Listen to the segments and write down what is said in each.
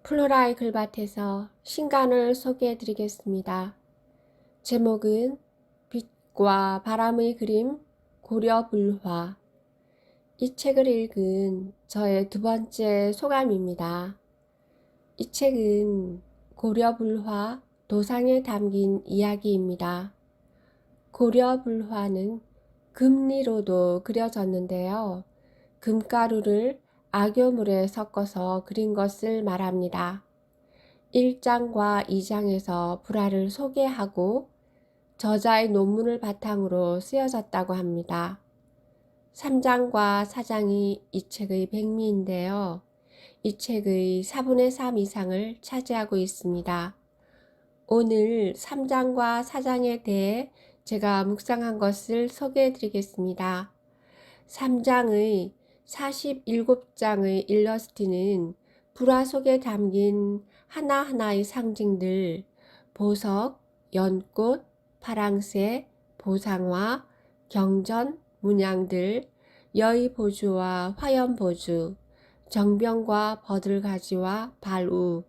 플로라의 글밭에서 신간을 소개해 드리겠습니다. 제목은 빛과 바람의 그림 고려불화. 이 책을 읽은 저의 두 번째 소감입니다. 이 책은 고려불화 도상에 담긴 이야기입니다. 고려불화는 금리로도 그려졌는데요. 금가루를 악효물에 섞어서 그린 것을 말합니다. 1장과 2장에서 불화를 소개하고 저자의 논문을 바탕으로 쓰여졌다고 합니다. 3장과 4장이 이 책의 백미인데요. 이 책의 4분의 3 이상을 차지하고 있습니다. 오늘 3장과 4장에 대해 제가 묵상한 것을 소개해 드리겠습니다. 3장의 47장의 일러스트는 불화 속에 담긴 하나하나의 상징들, 보석, 연꽃, 파랑새, 보상화, 경전, 문양들, 여의보주와 화염보주, 정병과 버들가지와 발우,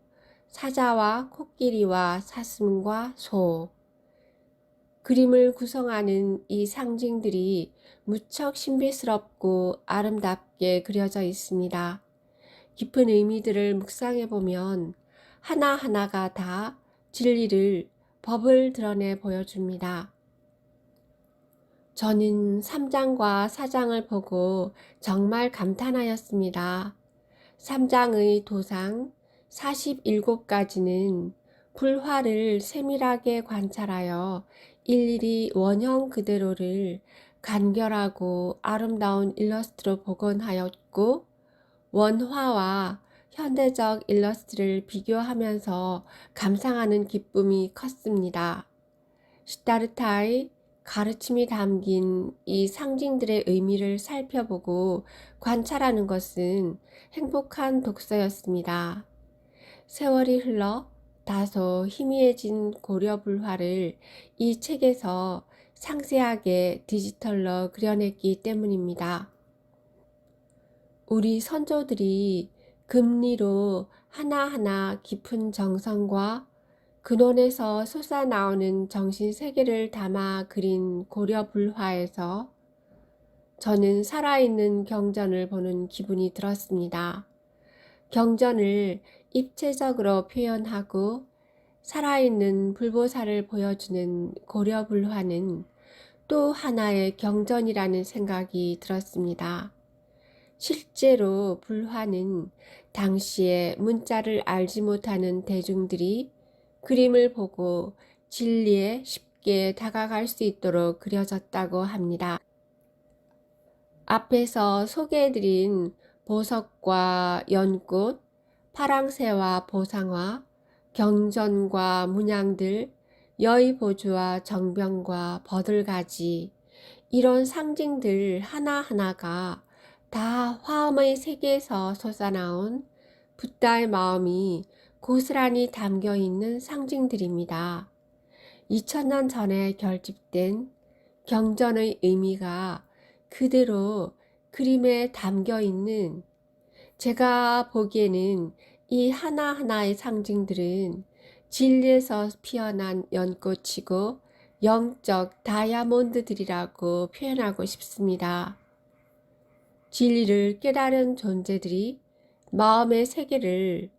사자와 코끼리와 사슴과 소. 그림을 구성하는 이 상징들이 무척 신비스럽고 아름답게 그려져 있습니다. 깊은 의미들을 묵상해 보면 하나하나가 다 진리를, 법을 드러내 보여줍니다. 저는 3장과 4장을 보고 정말 감탄하였습니다. 3장의 도상 47가지는 불화를 세밀하게 관찰하여 일일이 원형 그대로를 간결하고 아름다운 일러스트로 복원하였고, 원화와 현대적 일러스트를 비교하면서 감상하는 기쁨이 컸습니다. 시타르타의 가르침이 담긴 이 상징들의 의미를 살펴보고 관찰하는 것은 행복한 독서였습니다. 세월이 흘러 다소 희미해진 고려불화를 이 책에서 상세하게 디지털로 그려냈기 때문입니다. 우리 선조들이 금리로 하나하나 깊은 정성과 근원에서 솟아나오는 정신세계를 담아 그린 고려불화에서 저는 살아있는 경전을 보는 기분이 들었습니다. 경전을 입체적으로 표현하고 살아있는 불보살을 보여주는 고려불화는 또 하나의 경전이라는 생각이 들었습니다. 실제로 불화는 당시에 문자를 알지 못하는 대중들이 그림을 보고 진리에 쉽게 다가갈 수 있도록 그려졌다고 합니다. 앞에서 소개해드린 보석과 연꽃, 파랑새와 보상화, 경전과 문양들, 여의보주와 정병과 버들가지, 이런 상징들 하나하나가 다 화엄의 세계에서 솟아나온 붓다의 마음이 고스란히 담겨 있는 상징들입니다. 2000년 전에 결집된 경전의 의미가 그대로 그림에 담겨 있는, 제가 보기에는 이 하나하나의 상징들은 진리에서 피어난 연꽃이고 영적 다이아몬드들이라고 표현하고 싶습니다. 진리를 깨달은 존재들이 마음의 세계를,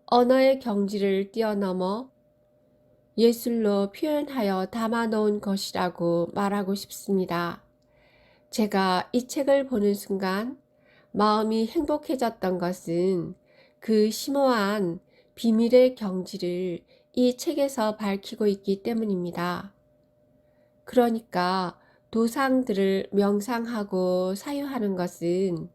언어의 경지를 뛰어넘어 예술로 표현하여 담아놓은 것이라고 말하고 싶습니다. 제가 이 책을 보는 순간 마음이 행복해졌던 것은 그 심오한 비밀의 경지를 이 책에서 밝히고 있기 때문입니다. 그러니까 도상들을 명상하고 사유하는 것은,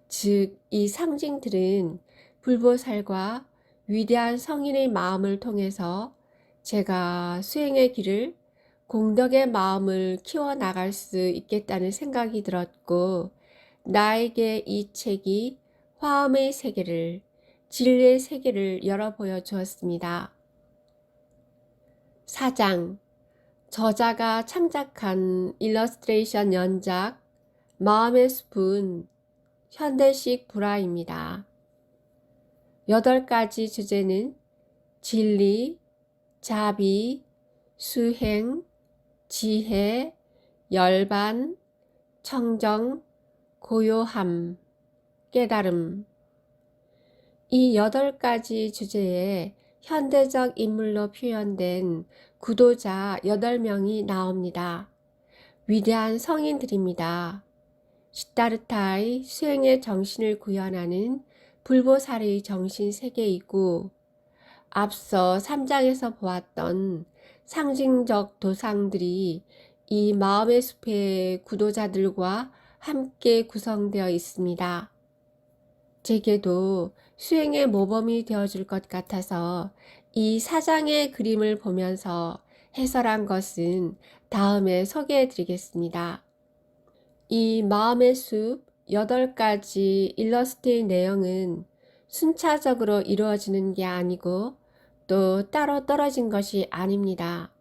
즉 이 상징들은 불보살과 위대한 성인의 마음을 통해서 제가 수행의 길을, 공덕의 마음을 키워나갈 수 있겠다는 생각이 들었고, 나에게 이 책이 화엄의 세계를, 진리의 세계를 열어 보여 주었습니다. 4장, 저자가 창작한 일러스트레이션 연작 마음의 숲은 현대식 불화입니다. 8가지 주제는 진리, 자비, 수행, 지혜, 열반, 청정, 고요함, 깨달음. 이 8가지 주제에 현대적 인물로 표현된 구도자 8명이 나옵니다. 위대한 성인들입니다. 시다르타의 수행의 정신을 구현하는 불보살의 정신 세계이고, 앞서 3장에서 보았던 상징적 도상들이 이 마음의 숲의 구도자들과 함께 구성되어 있습니다. 제게도 수행의 모범이 되어줄 것 같아서 이 4장의 그림을 보면서 해설한 것은 다음에 소개해 드리겠습니다. 이 마음의 숲 8가지 일러스트의 내용은 순차적으로 이루어지는 게 아니고 또 따로 떨어진 것이 아닙니다.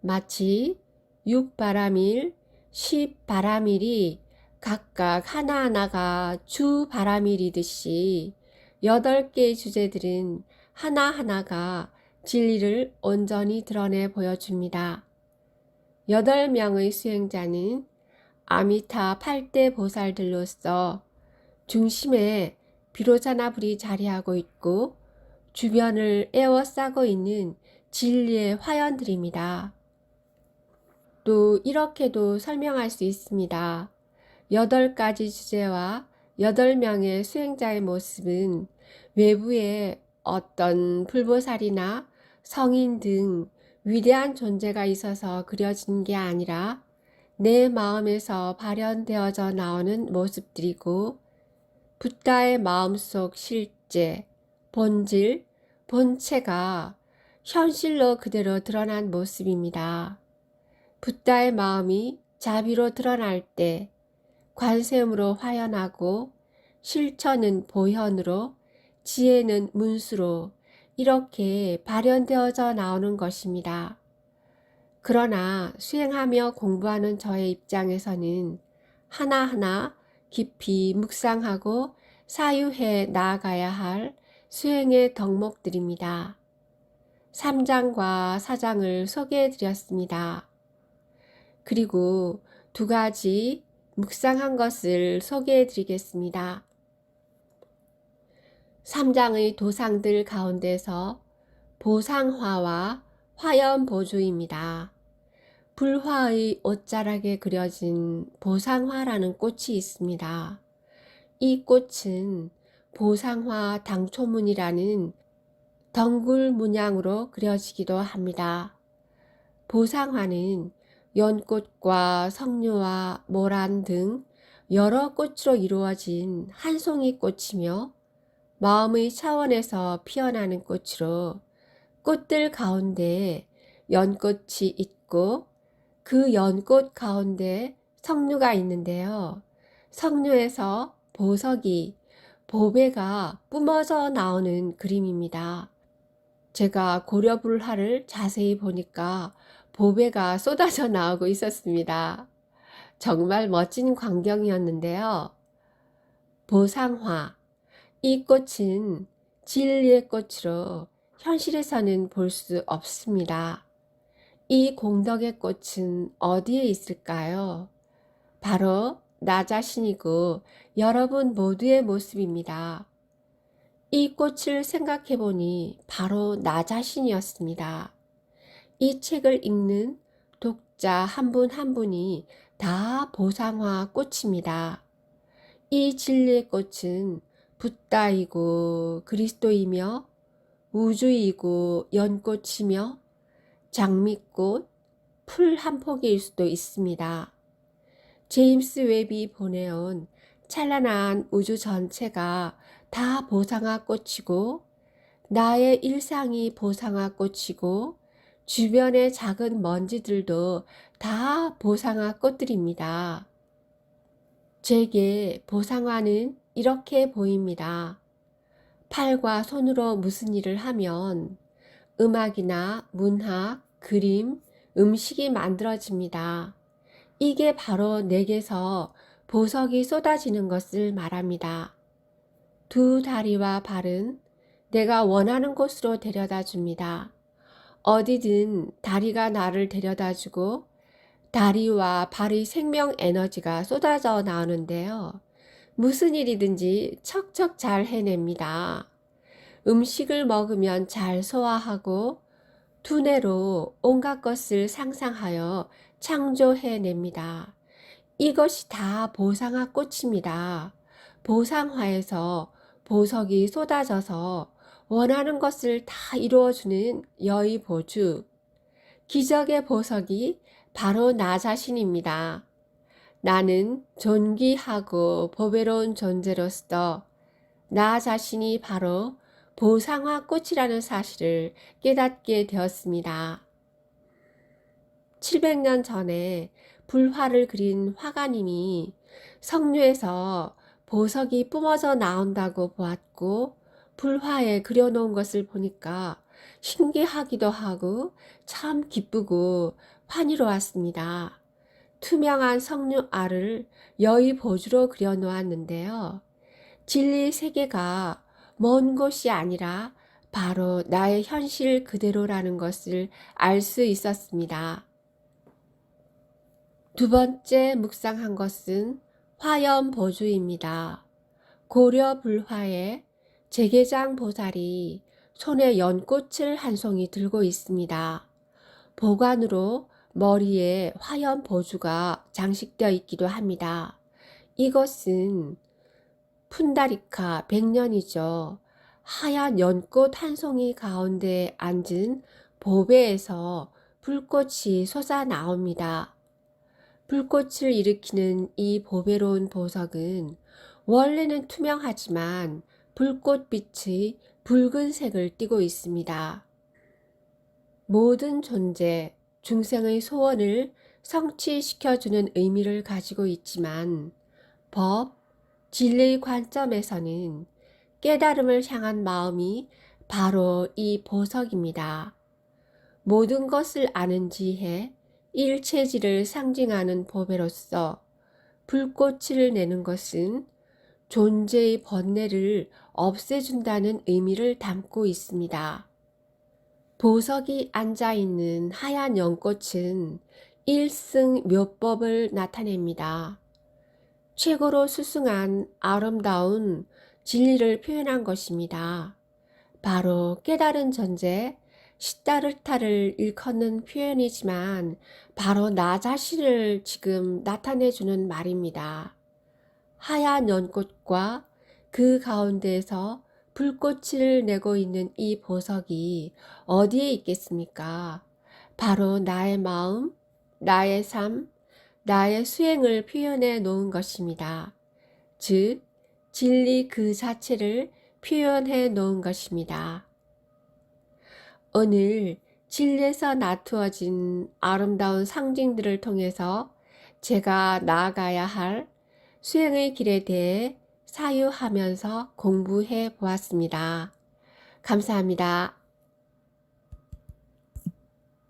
마치 6바라밀, 10바라밀이 각각 하나하나가 주바라밀이듯이 8개의 주제들은 하나하나가 진리를 온전히 드러내 보여줍니다. 8명의 수행자는 아미타 8대 보살들로서 중심에 비로자나불이 자리하고 있고 주변을 에워싸고 있는 진리의 화연들입니다. 또 이렇게도 설명할 수 있습니다. 8가지 주제와 8명의 수행자의 모습은 외부에 어떤 불보살이나 성인 등 위대한 존재가 있어서 그려진 게 아니라 내 마음에서 발현되어져 나오는 모습들이고 붓다의 마음속 실제, 본질, 본체가 현실로 그대로 드러난 모습입니다. 붓다의 마음이 자비로 드러날 때 관세음으로 화연하고 실천은 보현으로 지혜는 문수로 이렇게 발현되어져 나오는 것입니다. 그러나 수행하며 공부하는 저의 입장에서는 하나하나 깊이 묵상하고 사유해 나아가야 할 수행의 덕목들입니다. 3장과 4장을 소개해 드렸습니다. 그리고 2가지 묵상한 것을 소개해 드리겠습니다. 3장의 도상들 가운데서 보상화와 화연보조입니다. 불화의 옷자락에 그려진 보상화라는 꽃이 있습니다. 이 꽃은 보상화 당초문이라는 덩굴 문양으로 그려지기도 합니다. 보상화는 연꽃과 석류와 모란 등 여러 꽃으로 이루어진 한 송이 꽃이며 마음의 차원에서 피어나는 꽃으로 꽃들 가운데 연꽃이 있고 그 연꽃 가운데 석류가 있는데요. 석류에서 보석이, 보배가 뿜어져 나오는 그림입니다. 제가 고려불화를 자세히 보니까 보배가 쏟아져 나오고 있었습니다. 정말 멋진 광경이었는데요. 보상화. 이 꽃은 진리의 꽃으로 현실에서는 볼 수 없습니다. 이 공덕의 꽃은 어디에 있을까요? 바로 나 자신이고 여러분 모두의 모습입니다. 이 꽃을 생각해 보니 바로 나 자신이었습니다. 이 책을 읽는 독자 한 분 한 분이 다 보상화 꽃입니다. 이 진리의 꽃은 붓다이고 그리스도이며 우주이고 연꽃이며 장미꽃, 풀 한 포기일 수도 있습니다. 제임스 웹이 보내온 찬란한 우주 전체가 다 보상화 꽃이고 나의 일상이 보상화 꽃이고 주변의 작은 먼지들도 다 보상화 꽃들입니다. 제게 보상화는 이렇게 보입니다. 팔과 손으로 무슨 일을 하면 음악이나 문학, 그림, 음식이 만들어집니다. 이게 바로 내게서 보석이 쏟아지는 것을 말합니다. 2 다리와 발은 내가 원하는 곳으로 데려다 줍니다. 어디든 다리가 나를 데려다 주고 다리와 발의 생명 에너지가 쏟아져 나오는데요. 무슨 일이든지 척척 잘 해냅니다. 음식을 먹으면 잘 소화하고 두뇌로 온갖 것을 상상하여 창조해냅니다. 이것이 다 보상화 꽃입니다. 보상화에서 보석이 쏟아져서 원하는 것을 다 이루어주는 여의보주. 기적의 보석이 바로 나 자신입니다. 나는 존귀하고 보배로운 존재로서 나 자신이 바로 보상화 꽃이라는 사실을 깨닫게 되었습니다. 700년 전에 불화를 그린 화가님이 석류에서 보석이 뿜어져 나온다고 보았고 불화에 그려놓은 것을 보니까 신기하기도 하고 참 기쁘고 환희로웠습니다. 투명한 석류알을 여의 보주로 그려놓았는데요. 진리 세계가 먼 곳이 아니라 바로 나의 현실 그대로라는 것을 알 수 있었습니다. 두 번째 묵상한 것은 화염보주입니다. 고려 불화에 재계장 보살이 손에 연꽃을 한 송이 들고 있습니다. 보관으로 머리에 화염보주가 장식되어 있기도 합니다. 이것은 푼다리카 100년이죠. 하얀 연꽃 한 송이 가운데 앉은 보배에서 불꽃이 솟아 나옵니다. 불꽃을 일으키는 이 보배로운 보석은 원래는 투명하지만 불꽃빛의 붉은색을 띠고 있습니다. 모든 존재, 중생의 소원을 성취시켜주는 의미를 가지고 있지만 법, 진리의 관점에서는 깨달음을 향한 마음이 바로 이 보석입니다. 모든 것을 아는 지혜, 일체지를 상징하는 보배로서 불꽃을 내는 것은 존재의 번뇌를 없애준다는 의미를 담고 있습니다. 보석이 앉아있는 하얀 연꽃은 일승묘법을 나타냅니다. 최고로 수승한 아름다운 진리를 표현한 것입니다. 바로 깨달은 존재, 시다르타를 일컫는 표현이지만 바로 나 자신을 지금 나타내주는 말입니다. 하얀 연꽃과 그 가운데에서 불꽃을 내고 있는 이 보석이 어디에 있겠습니까? 바로 나의 마음, 나의 삶, 나의 수행을 표현해 놓은 것입니다. 즉, 진리 그 자체를 표현해 놓은 것입니다. 오늘 진리에서 나투어진 아름다운 상징들을 통해서 제가 나아가야 할 수행의 길에 대해 사유하면서 공부해 보았습니다. 감사합니다.